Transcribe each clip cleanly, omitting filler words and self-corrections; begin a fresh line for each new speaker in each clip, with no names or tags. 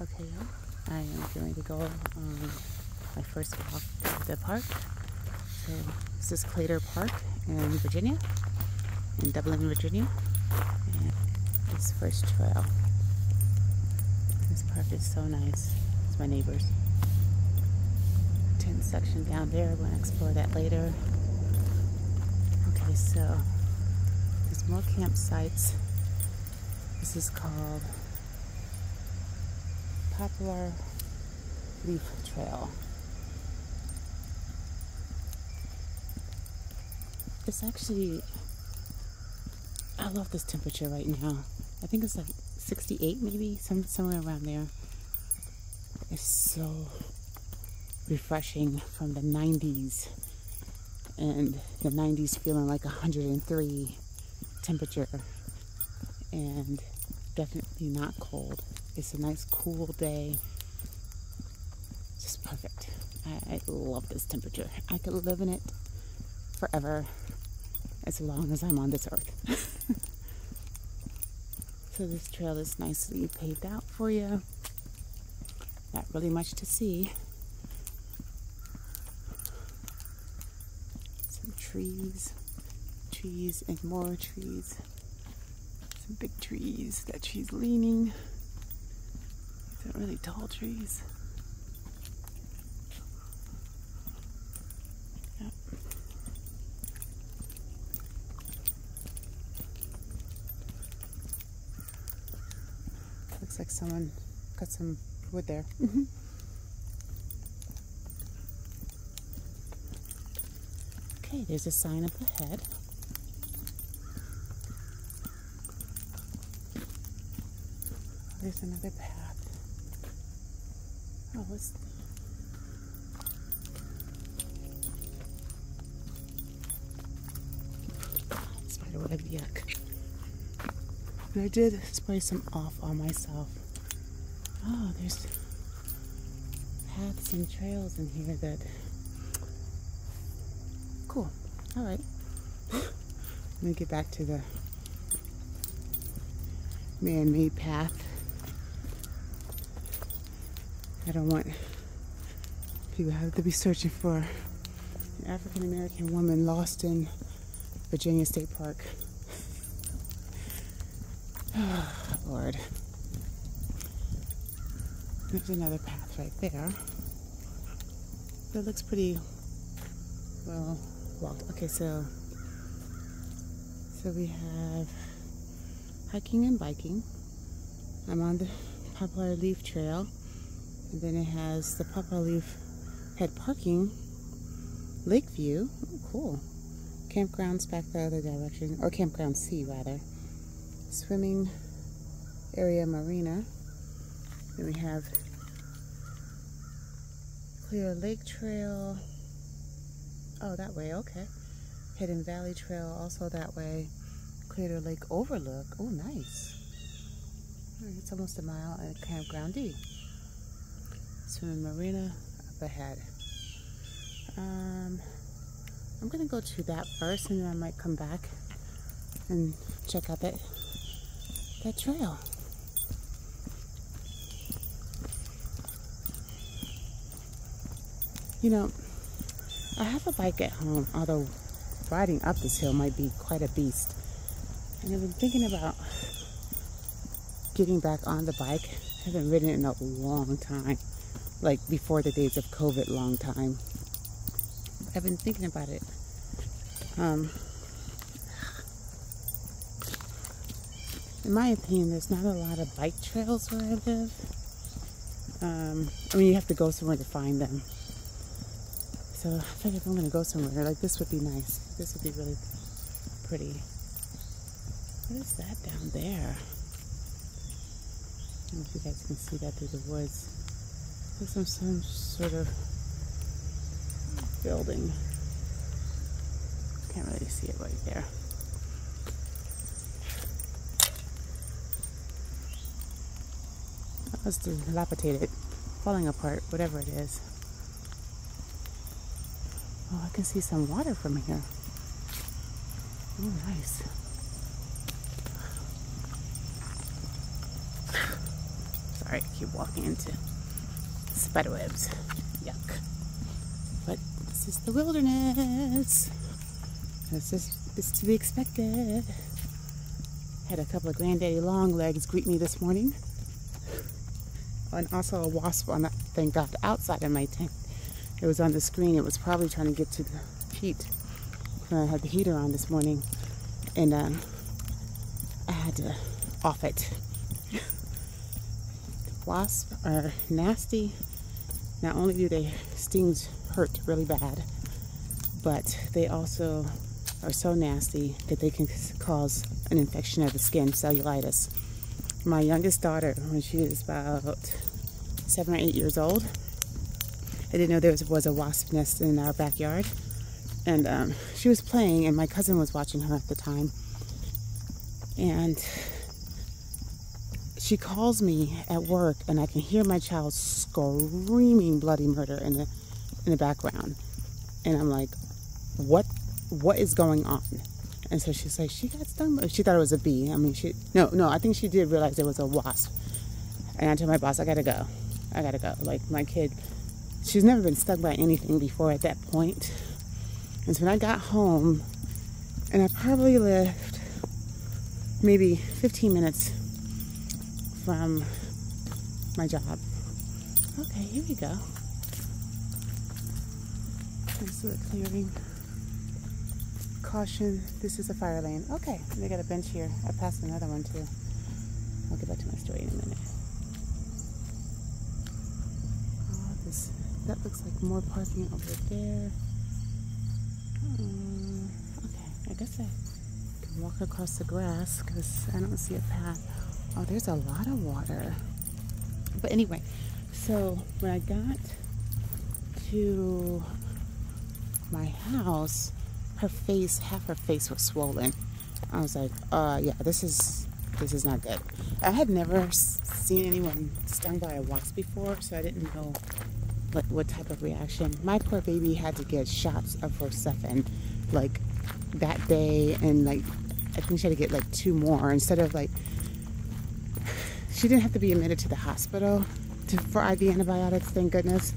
Okay, y'all, I am going to go on my first walk to the park. So this is Claytor Park in Virginia, in Dublin, Virginia. And this first trail. This park is so nice. It's my neighbors. Tent section down there. We're going to explore that later. Okay, so there's more campsites. This is called Claytor Lake Trail. It's actually, I love this temperature right now. I think it's like 68 maybe, somewhere around there. It's so refreshing from the 90s, and the 90s feeling like 103 temperature, and definitely not cold. It's a nice cool day, just perfect. I love this temperature. I could live in it forever, as long as I'm on this earth. So this trail is nicely paved out for you. Not really much to see. Some trees and more trees. Some big trees. That tree's leaning. These are really tall trees. Yep. Looks like someone cut some wood there. Okay, there's a sign up ahead. There's another path. Oh, what's... Spiderweb, yuck. But I did spray some off on myself. Oh, there's paths and trails in here that... Cool. Alright. Let me get back to the man-made path. I don't want people to have to be searching for an African-American woman lost in Virginia State Park. Oh, Lord. There's another path right there. That looks pretty well walked. Okay, so we have hiking and biking. I'm on the Claytor Lake Trail, and then it has the Claytor Lake Head Parking, Lakeview. Oh, cool. Campgrounds back the other direction, or Campground C rather. Swimming area, marina. Then we have Claytor Lake Trail. Oh, that way, okay. Hidden Valley Trail, also that way. Claytor Lake Overlook. Oh, nice. All right, it's almost a mile at Campground D. Swimming marina up ahead. I'm gonna go to that first, and then I might come back and check out that trail. You know, I have a bike at home, although riding up this hill might be quite a beast. And I've been thinking about getting back on the bike. I haven't ridden it in a long time, like before the days of COVID, long time. I've been thinking about it. In my opinion, there's not a lot of bike trails where I live. I mean, you have to go somewhere to find them. So I think if I'm going to go somewhere, like this would be nice. This would be really pretty. What is that down there? I don't know if you guys can see that through the woods. There's some sort of building. Can't really see it right there. It's dilapidated, falling apart, whatever it is. Oh, I can see some water from here. Oh, nice. Sorry, I keep walking into spider webs. Yuck. But this is the wilderness. This is to be expected. Had a couple of granddaddy long legs greet me this morning. And also a wasp on that thing got outside of my tent. It was on the screen. It was probably trying to get to the heat. I had the heater on this morning. And I had to off it. Wasps are nasty. Not only do they stings hurt really bad, but they also are so nasty that they can cause an infection of the skin, cellulitis. My youngest daughter, when she was about 7 or 8 years old, I didn't know there was a wasp nest in our backyard, and she was playing, and my cousin was watching her at the time, and she calls me at work, and I can hear my child screaming bloody murder in the background, and I'm like, what is going on? And so she's like, she got stung. She thought it was a bee. I mean, I think she did realize it was a wasp. And I told my boss, I gotta go. Like, my kid, she's never been stung by anything before at that point. And so when I got home, and I probably lived maybe 15 minutes from my job. Okay, here we go. Nice little clearing. Caution, this is a fire lane. Okay, they got a bench here. I passed another one too. I'll get back to my story in a minute. Oh, that looks like more parking over there. Okay, I guess I can walk across the grass because I don't see a path. Oh, there's a lot of water. But anyway, so when I got to my house, half her face was swollen. I was like, yeah, this is not good. I had never seen anyone stung by a wasp before, so I didn't know what type of reaction. My poor baby had to get shots of Forcefen, like, that day, and, like, I think she had to get, like, 2 more, instead of, like, she didn't have to be admitted to the hospital for IV antibiotics, thank goodness.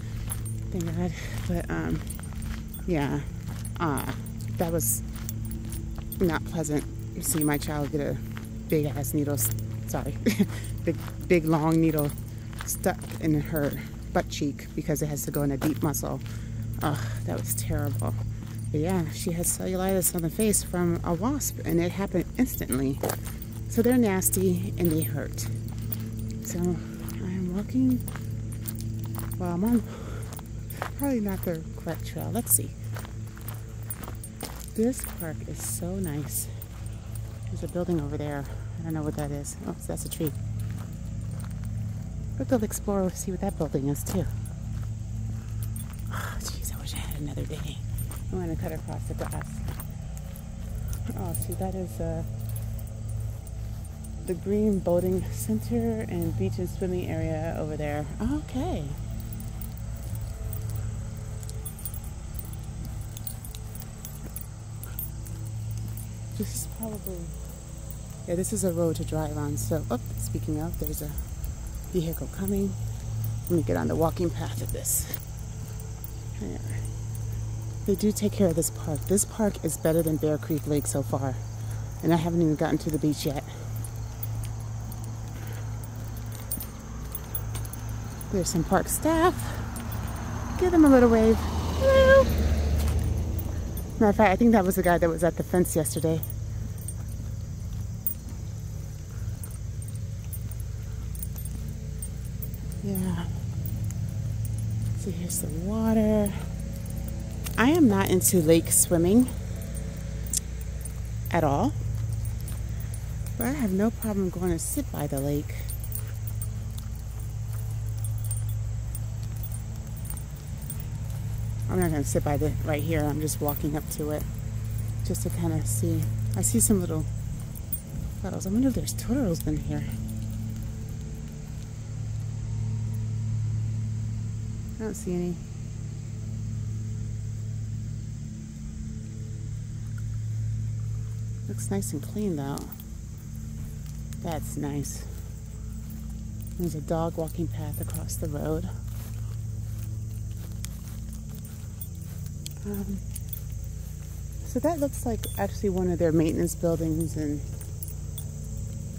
Thank God. But, yeah, that was not pleasant, seeing my child get a big ass needle, big long needle stuck in her butt cheek because it has to go in a deep muscle. Oh, that was terrible. But yeah, she has cellulitis on the face from a wasp, and it happened instantly. So they're nasty and they hurt. So I'm walking, well, I'm on probably not the correct trail. Let's see. This park is so nice. There's a building over there. I don't know what that is. Oh, that's a tree. We'll go explore, see what that building is too. Oh, jeez, I wish I had another day. I'm going to cut across the grass. Oh, see, that is the Green Boating Center and Beach and Swimming Area over there. Okay. This is probably, yeah, this is a road to drive on. So, oh, speaking of, there's a vehicle coming. Let me get on the walking path of this. Yeah. They do take care of this park. This park is better than Bear Creek Lake so far. And I haven't even gotten to the beach yet. There's some park staff. Give them a little wave. Hello. Matter of fact, I think that was the guy that was at the fence yesterday. Yeah. So here's the water. I am not into lake swimming at all, but I have no problem going to sit by the lake. I'm not going to sit by the right here. I'm just walking up to it just to kind of see. I see some little puddles. I wonder if there's turtles in here. I don't see any. Looks nice and clean though. That's nice. There's a dog walking path across the road. So that looks like actually one of their maintenance buildings and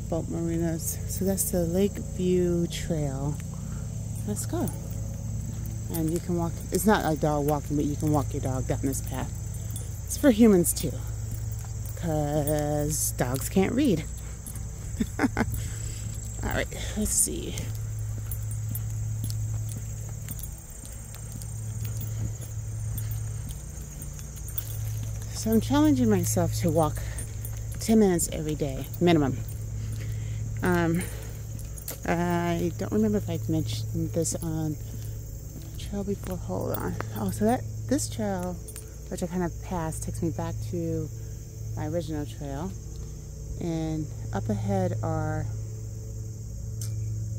boat marinas. So that's the Lakeview Trail. Let's go. And you can walk, it's not like dog walking, but you can walk your dog down this path. It's for humans too, because dogs can't read. All right, let's see. So I'm challenging myself to walk 10 minutes every day, minimum. I don't remember if I've mentioned this on the trail before. Hold on. Oh, so this trail, which I kind of passed, takes me back to my original trail. And up ahead are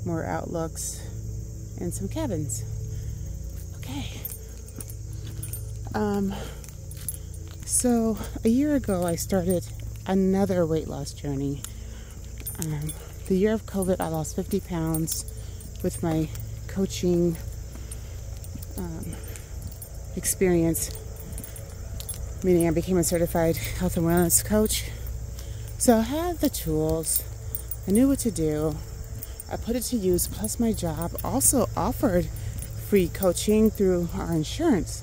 more outlooks and some cabins. Okay. So a year ago I started another weight loss journey. The year of COVID I lost 50 pounds with my coaching experience, meaning I became a certified health and wellness coach. So I had the tools, I knew what to do, I put it to use, plus my job also offered free coaching through our insurance.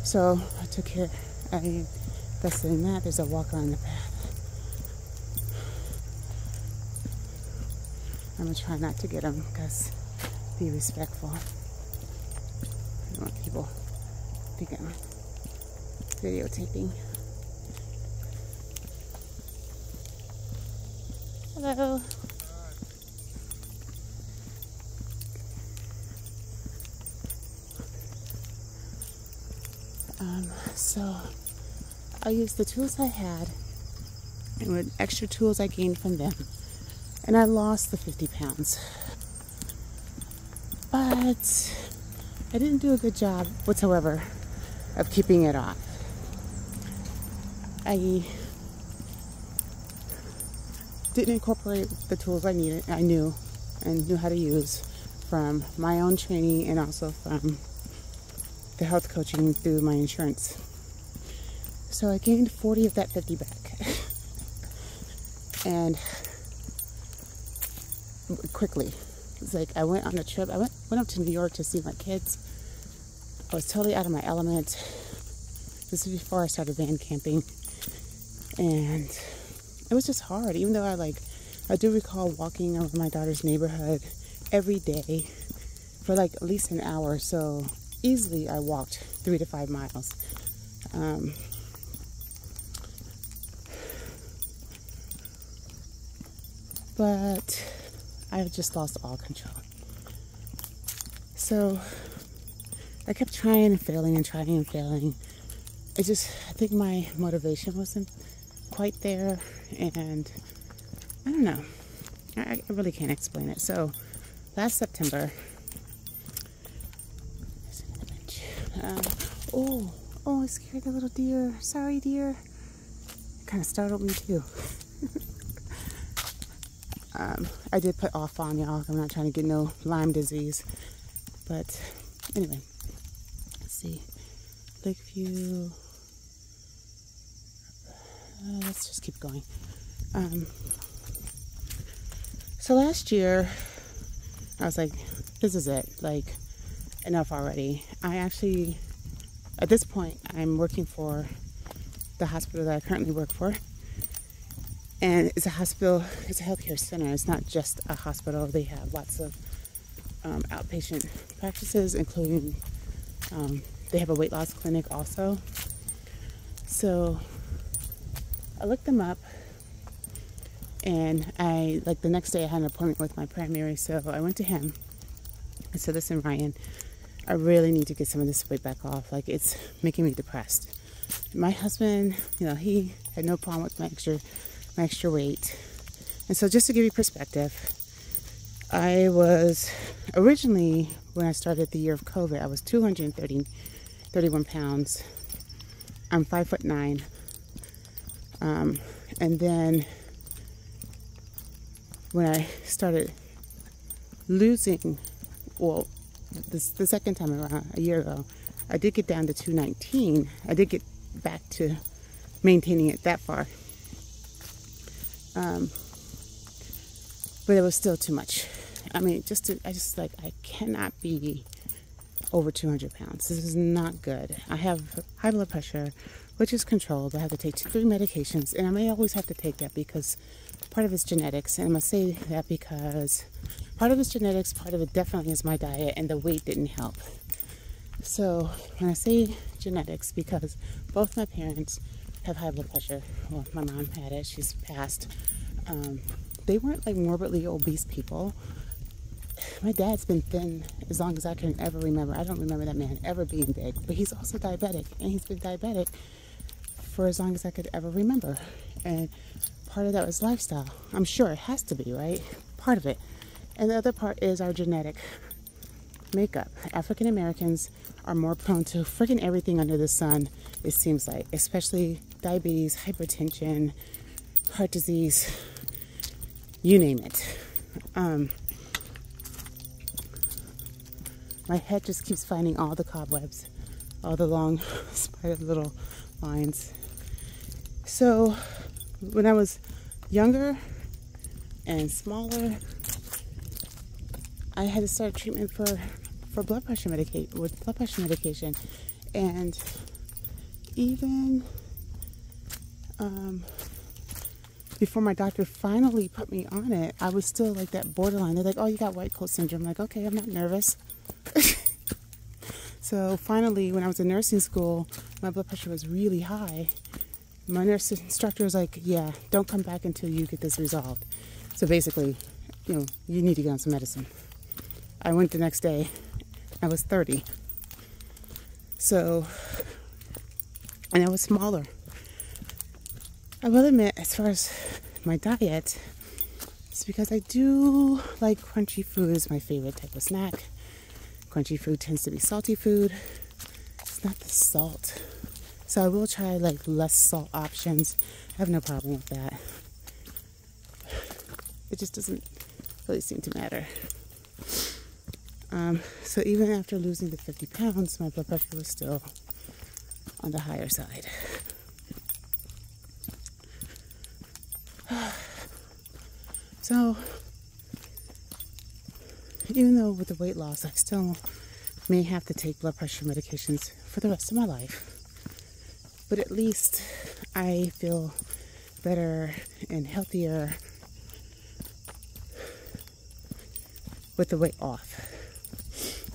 So I took care, I invested in that. There's a walker on the path. I'm gonna try not to get him, because be respectful. I don't want people think I'm videotaping. Hello. So I used the tools I had and with extra tools I gained from them, and I lost the 50 pounds. But I didn't do a good job whatsoever of keeping it off. I didn't incorporate the tools I knew how to use from my own training and also from the health coaching through my insurance. So I gained 40 of that 50 back. And quickly. It's like I went on a trip. I went up to New York to see my kids. I was totally out of my element. This was before I started van camping. And it was just hard, even though I do recall walking around my daughter's neighborhood every day for like at least an hour. So easily I walked 3 to 5 miles. But I just lost all control. So I kept trying and failing and trying and failing. I think my motivation wasn't quite there, and I don't know. I really can't explain it. So last September, there's another bench. I scared the little deer. Sorry, deer. Kind of startled me too. I did put off on y'all. I'm not trying to get no Lyme disease. But anyway, let's see. Lakeview. Let's just keep going. So last year, I was like, this is it. Like, enough already. I actually, at this point, I'm working for the hospital that I currently work for. And it's a hospital, it's a healthcare center. It's not just a hospital. They have lots of outpatient practices, including they have a weight loss clinic also. So I looked them up, and the next day I had an appointment with my primary, so I went to him. I said, listen, Ryan, I really need to get some of this weight back off. Like, it's making me depressed. My husband, he had no problem with my extra weight. And so just to give you perspective, I was originally, when I started the year of COVID, I was 231 pounds. I'm 5'9". And then when I started losing, well, the second time around, a year ago, I did get down to 219. I did get back to maintaining it that far. But it was still too much. I mean, I cannot be over 200 pounds. This is not good. I have high blood pressure, which is controlled. I have to take 3 medications, and I may always have to take that because part of it's genetics. And I'm going to say that because part of it's genetics, part of it definitely is my diet, and the weight didn't help. So when I say genetics, because both my parents have high blood pressure. Well, my mom had it. She's passed. They weren't like morbidly obese people. My dad's been thin as long as I can ever remember. I don't remember that man ever being big, but he's also diabetic, and he's been diabetic for as long as I could ever remember. And part of that was lifestyle. I'm sure it has to be, right? Part of it. And the other part is our genetic makeup. African Americans are more prone to freaking everything under the sun, it seems like, especially diabetes, hypertension, heart disease, you name it. My head just keeps finding all the cobwebs, all the long spider little lines. So when I was younger and smaller, I had to start treatment for blood pressure medication, and even before my doctor finally put me on it, I was still like that borderline. They're like, "Oh, you got white coat syndrome." I'm like, okay, I'm not nervous. So finally, when I was in nursing school, my blood pressure was really high. My nurse instructor was like, "Yeah, don't come back until you get this resolved." So basically, you need to get on some medicine. I went the next day. I was 30. So, and I was smaller. I will admit, as far as my diet, it's because I do like crunchy food is my favorite type of snack. Crunchy food tends to be salty food. It's not the salt. So I will try like less salt options. I have no problem with that. It just doesn't really seem to matter. So even after losing the 50 pounds, my blood pressure was still on the higher side. So even though with the weight loss, I still may have to take blood pressure medications for the rest of my life. But at least I feel better and healthier with the weight off.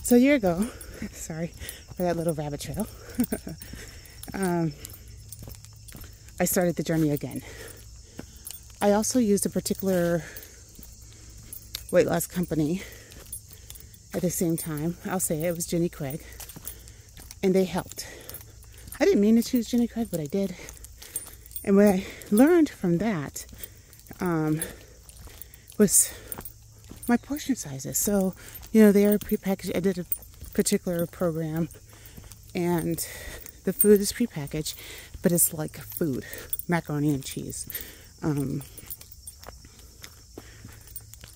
So a year ago, sorry for that little rabbit trail, I started the journey again. I also used a particular weight loss company at the same time. I'll say it was Jenny Craig, and they helped. I didn't mean to choose Jenny Craig, but I did. And what I learned from that was my portion sizes. So, they are prepackaged. I did a particular program, and the food is prepackaged, but it's like food, macaroni and cheese.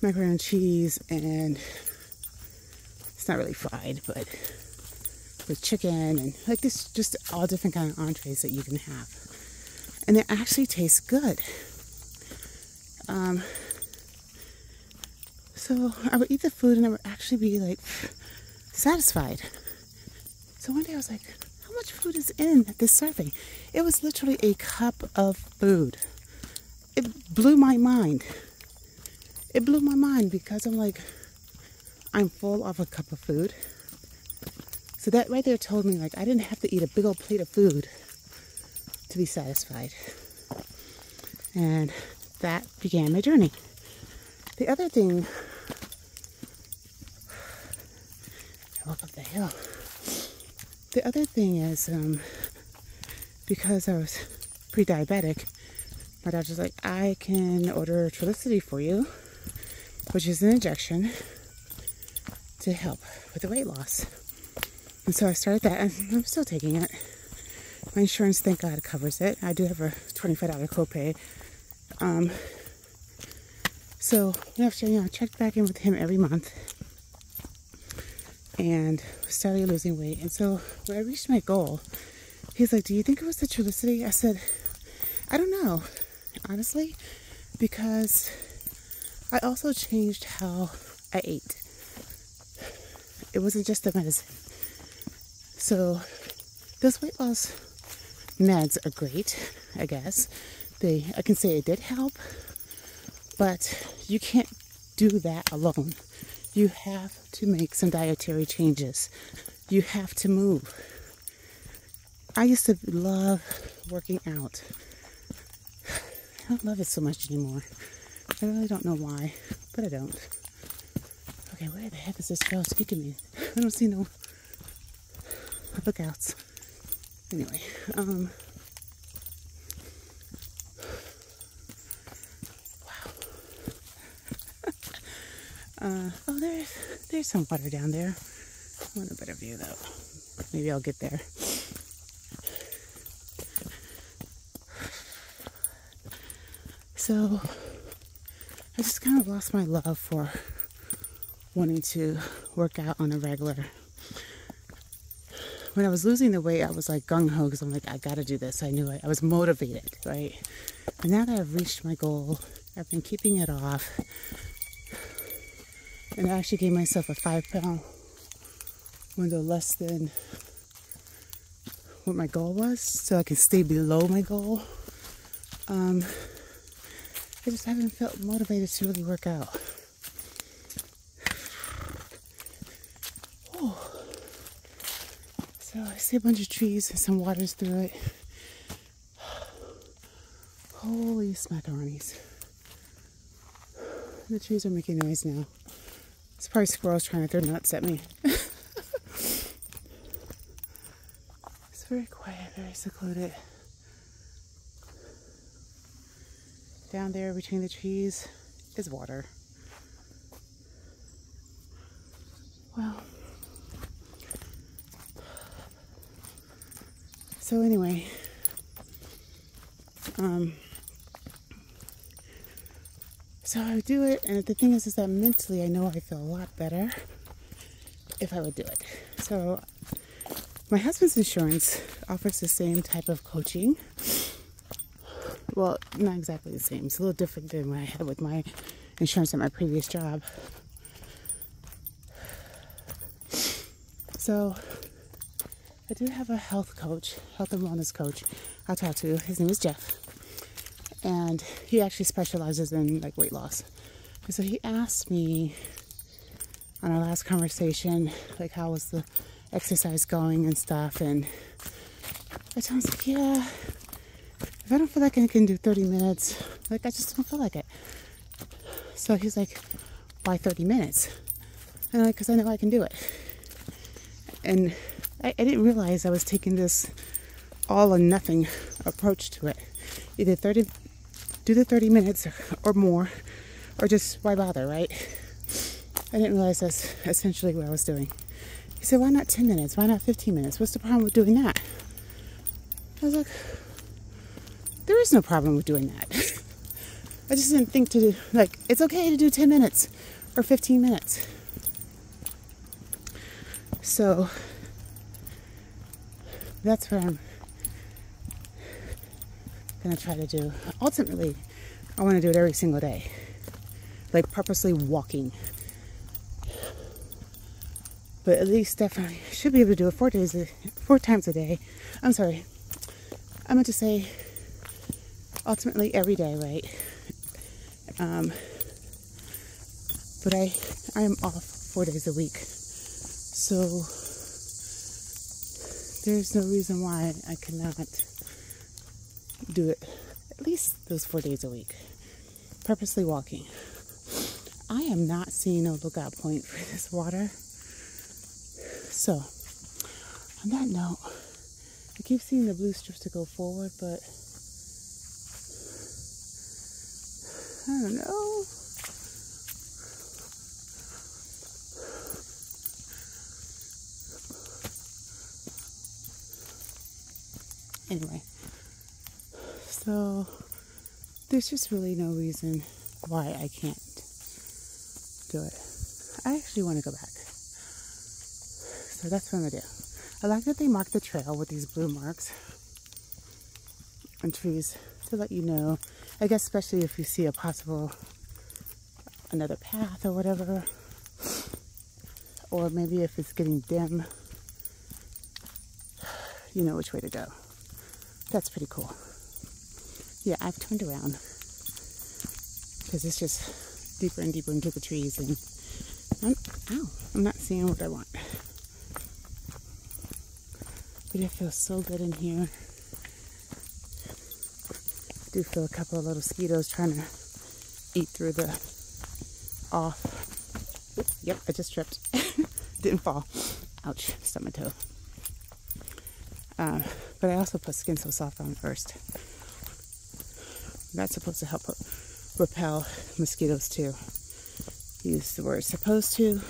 Macaroni and cheese, and it's not really fried, but with chicken and like this, just all different kind of entrees that you can have, and it actually tastes good. So I would eat the food and I would actually be like satisfied. So one day I was like, how much food is in this serving? It was literally a cup of food. It blew my mind. It blew my mind because I'm like, I'm full of a cup of food. So that right there told me like I didn't have to eat a big old plate of food to be satisfied. And that began my journey. The other thing, I walk up the hill. The other thing is, because I was pre-diabetic, my doctor's like, I can order Trulicity for you, which is an injection to help with the weight loss. And so I started that, and I'm still taking it. My insurance, thank God, covers it. I do have a $25 copay. So after, I checked back in with him every month and started losing weight. And so when I reached my goal, he's like, do you think it was the Trulicity? I said, I don't know, honestly, because I also changed how I ate. It wasn't just the medicine. So those weight loss meds are great, I guess. I can say it did help, but you can't do that alone. You have to make some dietary changes. You have to move. I used to love working out. I don't love it so much anymore. I really don't know why, but I don't. Okay, where the heck is this girl speaking to me? I don't see no lookouts. Anyway, wow. Oh, there's some water down there. I want a better view though. Maybe I'll get there. So, I just kind of lost my love for wanting to work out on a regular. When I was losing the weight, I was like gung-ho because I'm like, I gotta do this. I knew it. I was motivated, right? And now that I've reached my goal, I've been keeping it off. And I actually gave myself a 5-pound window less than what my goal was, so I can stay below my goal. I just haven't felt motivated to really work out. Oh. So I see a bunch of trees and some waters through it. Holy smackaroonies. The trees are making noise now. It's probably squirrels trying to throw nuts at me. It's very quiet, very secluded. Down there between the trees is water. Well, so anyway, so I would do it, and the thing is that mentally I know I feel a lot better if I would do it. So my husband's insurance offers the same type of coaching. Well, not exactly the same. It's a little different than what I had with my insurance at my previous job. So I do have a health and wellness coach I talk to. His name is Jeff. And he actually specializes in like weight loss. And so he asked me on our last conversation, like, how was the exercise going and stuff. And I told him, like, yeah, if I don't feel like I can do 30 minutes, like, I just don't feel like it. So he's like, why 30 minutes? And I'm like, because I know I can do it. And I didn't realize I was taking this all or nothing approach to it. Either do the 30 minutes or more, or just why bother, right? I didn't realize that's essentially what I was doing. He said, why not 10 minutes? Why not 15 minutes? What's the problem with doing that? I was like, there is no problem with doing that. I just didn't think to do, like, it's okay to do 10 minutes or 15 minutes. So that's what I'm gonna try to do. Ultimately, I want to do it every single day, like purposely walking. But at least definitely should be able to do it 4 times a day. I'm sorry. I meant to say ultimately every day, right? But I am off 4 days a week. So there's no reason why I cannot do it at least those 4 days a week. Purposely walking. I am not seeing a lookout point for this water. So, on that note, I keep seeing the blue strips to go forward, but I don't know. Anyway, so there's just really no reason why I can't do it. I actually want to go back. So that's what I'm going to do. I like that they mark the trail with these blue marks on trees to let you know, I guess especially if you see a possible another path or whatever, or maybe if it's getting dim, you know which way to go. That's pretty cool. Yeah, I've turned around because it's just deeper and deeper into the trees, and I'm not seeing what I want. But it feels so good in here. I do feel a couple of little mosquitoes trying to eat through the off. Oops, yep, I just tripped. Didn't fall. Ouch, stubbed my toe. But I also put Skin So Soft on first. That's supposed to help repel mosquitoes too. Use the word supposed to,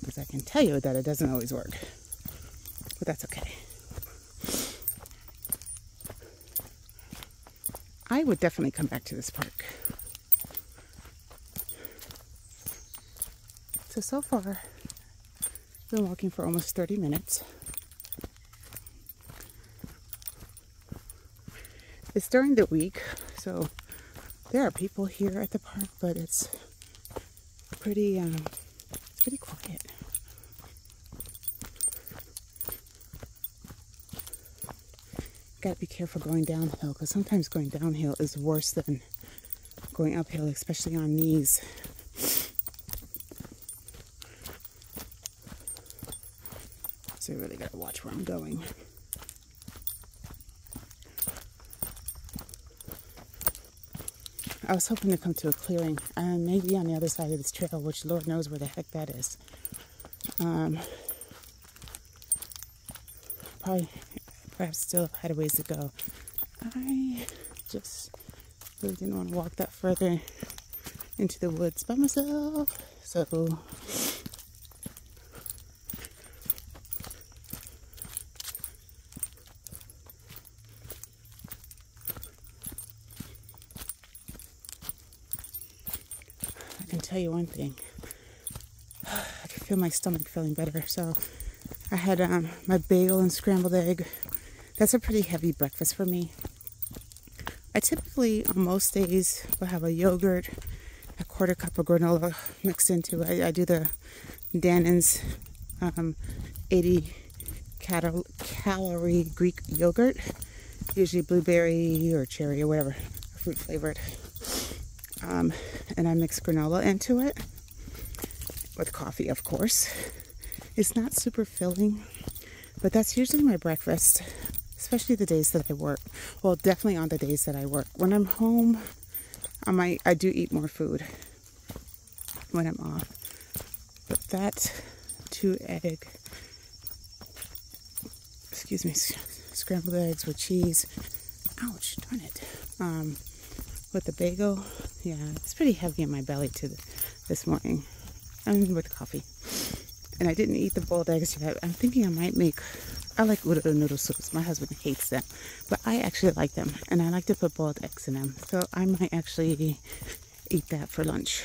because I can tell you that it doesn't always work. But that's okay. I would definitely come back to this park. So far, I've been walking for almost 30 minutes. It's during the week, so there are people here at the park, but it's pretty quiet. Gotta be careful going downhill, because sometimes going downhill is worse than going uphill, especially on knees. So I really gotta watch where I'm going. I was hoping to come to a clearing, and maybe on the other side of this trail, which Lord knows where the heck that is. Perhaps still had a ways to go. I just really didn't want to walk that further into the woods by myself. So I can tell you one thing. I can feel my stomach feeling better. So I had my bagel and scrambled egg. That's a pretty heavy breakfast for me. I typically, on most days, will have a yogurt, a quarter cup of granola mixed into it. I do the Dannon's 80 calorie Greek yogurt, usually blueberry or cherry or whatever, fruit flavored. And I mix granola into it with coffee, of course. It's not super filling, but that's usually my breakfast, especially the days that I work. Well, definitely on the days that I work. When I'm home, I do eat more food when I'm off. But that 2 egg, scrambled eggs with cheese, ouch, darn it, with the bagel, yeah, it's pretty heavy in my belly this morning, and with coffee. And I didn't eat the boiled eggs yet. I'm thinking I might I like noodle soups. My husband hates them, but I actually like them, and I like to put boiled eggs in them. So I might actually eat that for lunch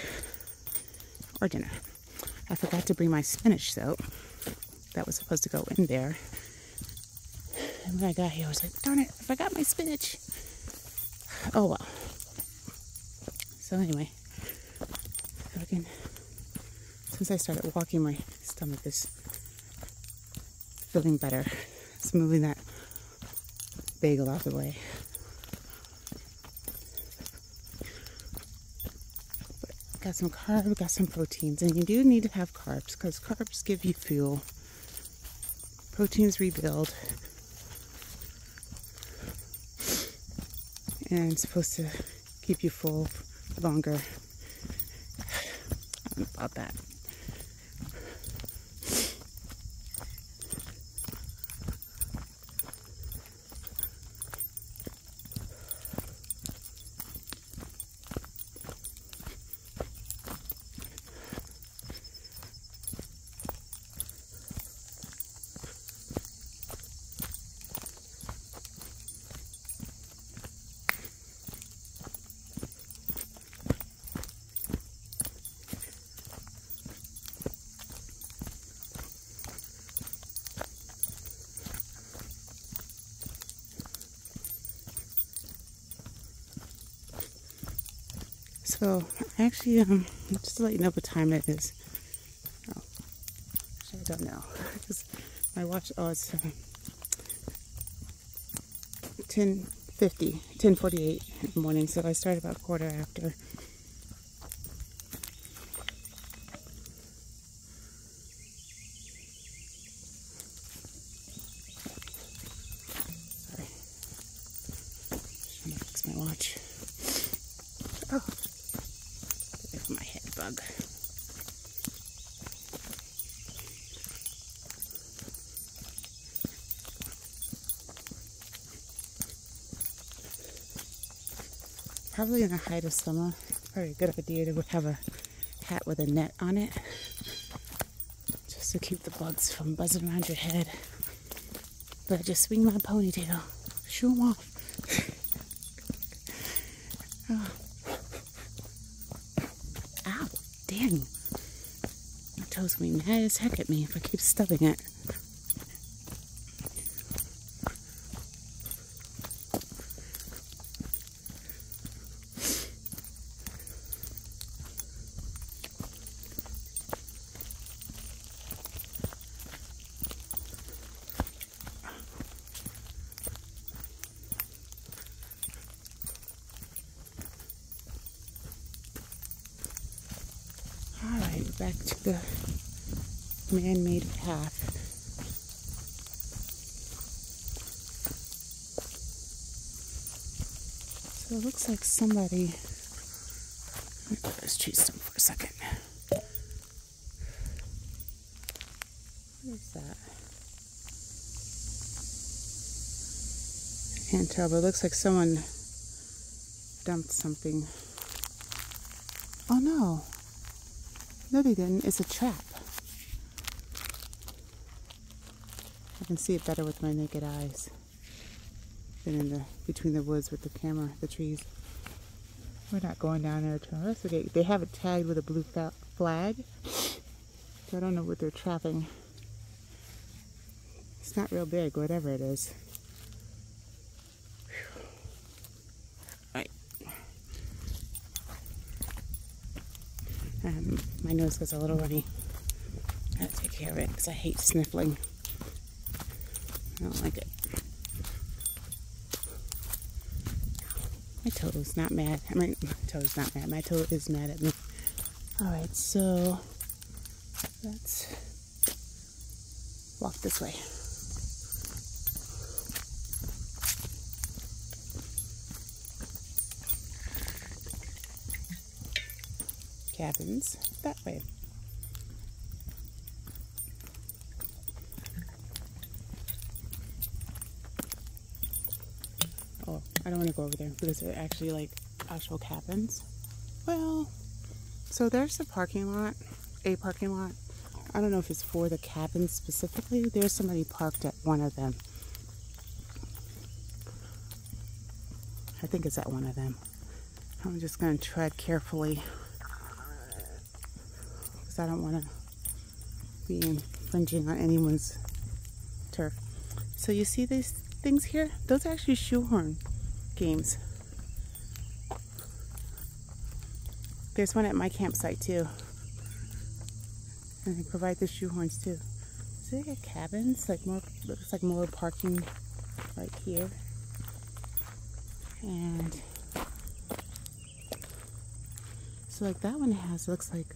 or dinner. I forgot to bring my spinach though. That was supposed to go in there. And when I got here, I was like, darn it, I forgot my spinach. Oh well. So anyway, since I started walking, my stomach is feeling better. It's moving that bagel out of the way. But got some carbs, got some proteins, and you do need to have carbs because carbs give you fuel. Proteins rebuild. And it's supposed to keep you full longer. I don't know about that. So actually, just to let you know what time it is. Oh, actually, I don't know because my watch. Oh, it's 10:50, 10:48 in the morning. So I started about quarter after. Sorry, trying to fix my watch. Oh, get away from my head bug. Probably in the height of summer, probably a good idea to have a hat with a net on it, just to keep the bugs from buzzing around your head. But I just swing my ponytail, shoo them off. Oh. Ow, dang. My toe's gonna be mad as heck at me if I keep stubbing it. Alright, back to the man-made path. So it looks like somebody... Let me put this tree stump for a second. What is that? I can't tell, but it looks like someone dumped something. Oh no! No, they didn't. It's a trap. I can see it better with my naked eyes than in between the woods with the camera, the trees. We're not going down there to investigate. They have it tagged with a blue flag. So I don't know what they're trapping. It's not real big, whatever it is. My nose gets a little runny. I have to take care of it because I hate sniffling. I don't like it. My toe is not mad. My toe is not mad. My toe is mad at me. Alright, so let's walk this way. Cabins that way. Oh, I don't want to go over there because they're actually like actual cabins. Well, so there's the parking lot, a parking lot. I don't know if it's for the cabins specifically. There's somebody parked at one of them. I think it's at one of them. I'm just going to tread carefully. I don't want to be infringing on anyone's turf. So you see these things here? Those are actually shoehorn games. There's one at my campsite too. And they provide the shoehorns too. So they got cabins, like more, looks like more parking right here. And so like that one has, looks like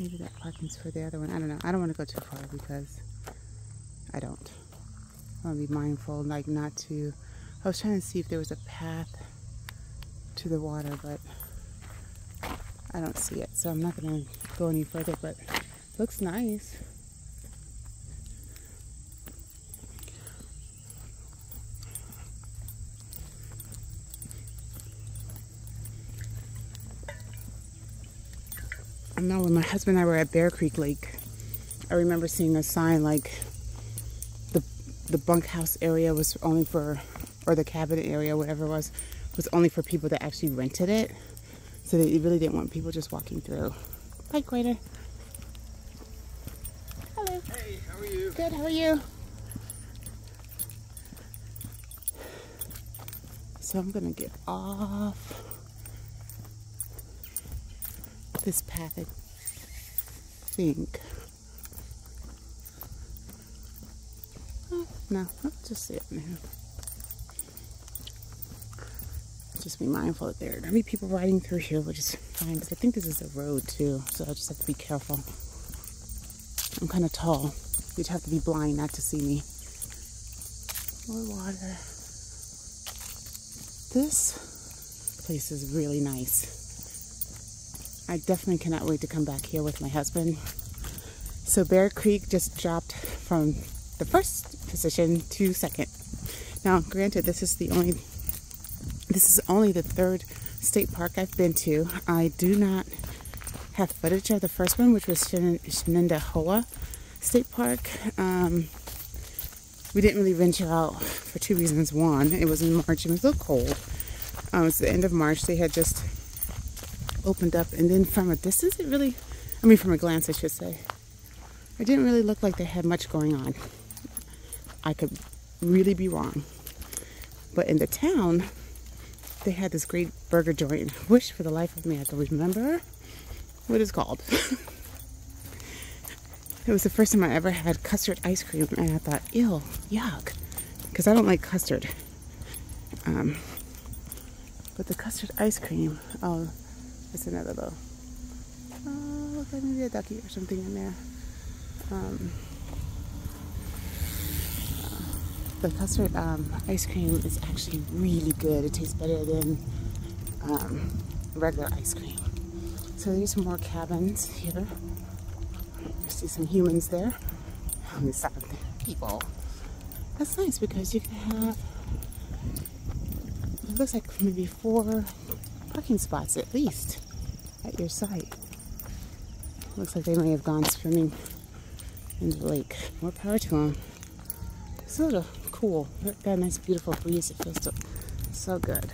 maybe that parking's for the other one. I don't know. I don't want to go too far because I don't. I want to be mindful, like not to... I was trying to see if there was a path to the water, but I don't see it. So I'm not going to go any further, but it looks nice. I know when my husband and I were at Bear Creek Lake, I remember seeing a sign like the bunkhouse area was only for, or the cabin area, whatever it was only for people that actually rented it. So they really didn't want people just walking through. Hi, Claytor. Hello.
Hey, how are you?
Good, how are you? So I'm gonna get off this path, I think. Oh, no, let's just sit in here. Just be mindful that there are going to be people riding through here, which is fine, because I think this is a road too, so I just have to be careful. I'm kind of tall. You'd have to be blind not to see me. More water. This place is really nice. I definitely cannot wait to come back here with my husband. So Bear Creek just dropped from the first position to second. Now, granted, this is only the third state park I've been to. I do not have footage of the first one, which was Shenandoah State Park. We didn't really venture out for two reasons. One, it was in March, it was a little cold. It was the end of March, they had just opened up, and then from a distance, from a glance I should say, it didn't really look like they had much going on. I could really be wrong. But in the town, they had this great burger joint. I wish for the life of me I could remember what it's called. It was the first time I ever had custard ice cream, and I thought, ew, yuck, because I don't like custard. But the custard ice cream, oh, that's another little, oh, looks like maybe a ducky or something in there. The custard ice cream is actually really good. It tastes better than regular ice cream. So there's some more cabins here. I see some humans there. On the side of the people. That's nice because you can have, it looks like maybe 4 parking spots at least at your site. Looks like they may have gone swimming in the lake. More power to them. Sort of cool. Got a nice beautiful breeze. It feels so good.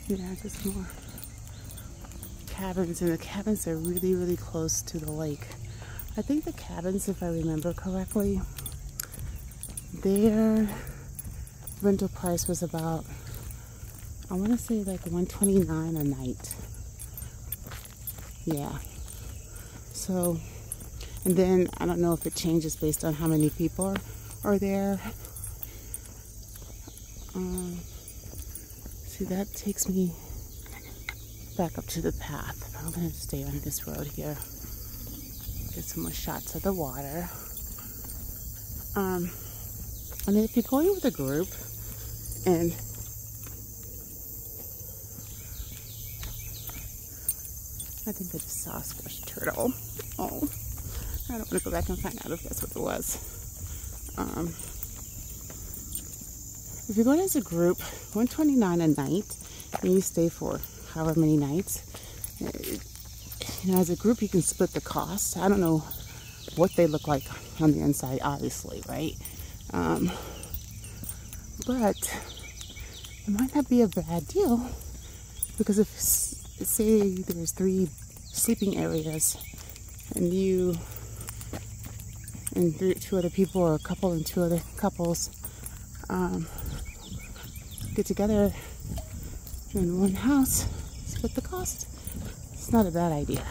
Yeah, just more cabins, and the cabins are really, really close to the lake. I think the cabins, if I remember correctly, their rental price was about, I want to say like $129 a night. Yeah. So, and then I don't know if it changes based on how many people are there. See, that takes me back up to the path. I'm going to stay on this road here. Get some more shots of the water. And then if you're going with a group, and I think I just saw a squished turtle. Oh, I don't want to go back and find out if that's what it was. If you're going as a group, $129 a night, and you stay for however many nights. You know, as a group, you can split the cost. I don't know what they look like on the inside, obviously, right? But it might not be a bad deal, because if, say, there's 3 sleeping areas, and you and 2 other people, or a couple and 2 other couples, get together in one house, split the cost. It's not a bad idea.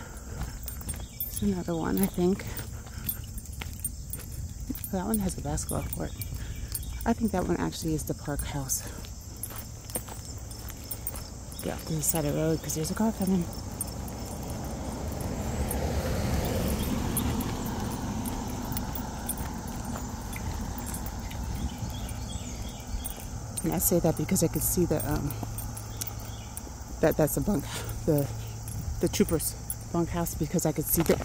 There's another one, I think. That one has a basketball court. I think that one actually is the park house. Get off to the side of the road because there's a car coming. And I say that because I could see the that's a bunk, the trooper's bunkhouse, because I could see the